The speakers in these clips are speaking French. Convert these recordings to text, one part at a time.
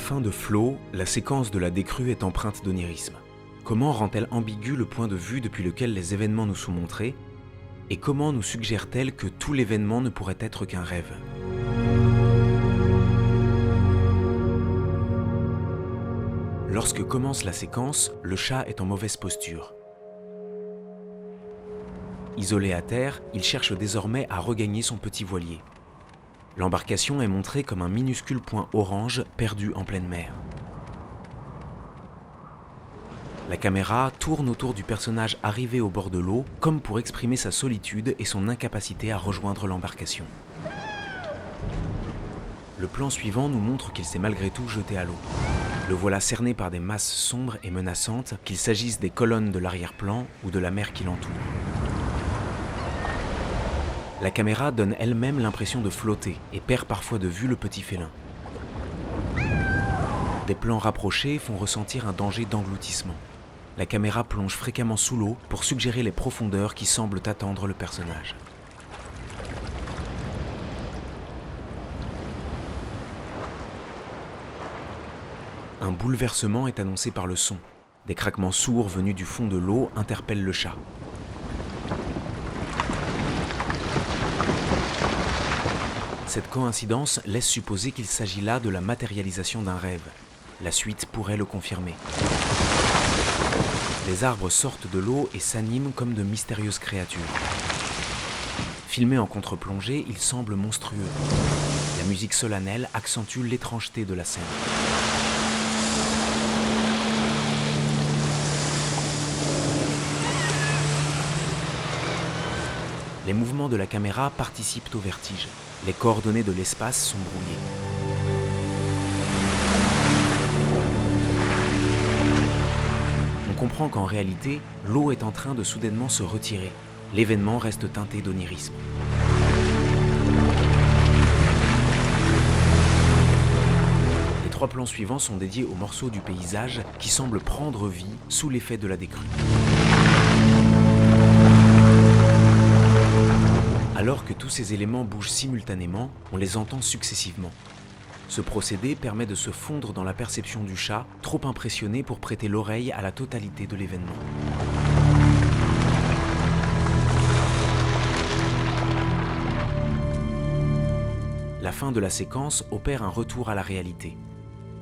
fin de Flow, la séquence de la décrue est empreinte d'onirisme. Comment rend-elle ambigu le point de vue depuis lequel les événements nous sont montrés? Et comment nous suggère-t-elle que tout l'événement ne pourrait être qu'un rêve? Lorsque commence la séquence, le chat est en mauvaise posture. Isolé à terre, il cherche désormais à regagner son petit voilier. L'embarcation est montrée comme un minuscule point orange perdu en pleine mer. La caméra tourne autour du personnage arrivé au bord de l'eau, comme pour exprimer sa solitude et son incapacité à rejoindre l'embarcation. Le plan suivant nous montre qu'il s'est malgré tout jeté à l'eau. Le voilà cerné par des masses sombres et menaçantes, qu'il s'agisse des colonnes de l'arrière-plan ou de la mer qui l'entoure. La caméra donne elle-même l'impression de flotter et perd parfois de vue le petit félin. Des plans rapprochés font ressentir un danger d'engloutissement. La caméra plonge fréquemment sous l'eau pour suggérer les profondeurs qui semblent attendre le personnage. Un bouleversement est annoncé par le son. Des craquements sourds venus du fond de l'eau interpellent le chat. Cette coïncidence laisse supposer qu'il s'agit là de la matérialisation d'un rêve. La suite pourrait le confirmer. Les arbres sortent de l'eau et s'animent comme de mystérieuses créatures. Filmés en contre-plongée, ils semblent monstrueux. La musique solennelle accentue l'étrangeté de la scène. Les mouvements de la caméra participent au vertige. Les coordonnées de l'espace sont brouillées. On comprend qu'en réalité, l'eau est en train de soudainement se retirer. L'événement reste teinté d'onirisme. Les 3 plans suivants sont dédiés aux morceaux du paysage qui semblent prendre vie sous l'effet de la décrue. Alors que tous ces éléments bougent simultanément, on les entend successivement. Ce procédé permet de se fondre dans la perception du chat, trop impressionné pour prêter l'oreille à la totalité de l'événement. La fin de la séquence opère un retour à la réalité.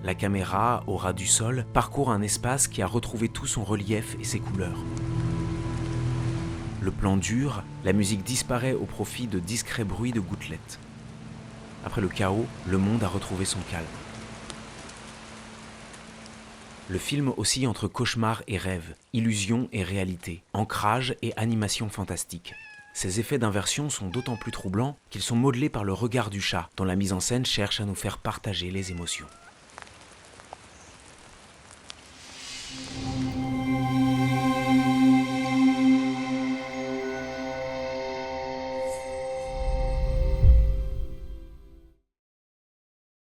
La caméra, au ras du sol, parcourt un espace qui a retrouvé tout son relief et ses couleurs. Le plan dure, la musique disparaît au profit de discrets bruits de gouttelettes. Après le chaos, le monde a retrouvé son calme. Le film oscille entre cauchemar et rêve, illusion et réalité, ancrage et animation fantastique. Ces effets d'inversion sont d'autant plus troublants qu'ils sont modelés par le regard du chat, dont la mise en scène cherche à nous faire partager les émotions.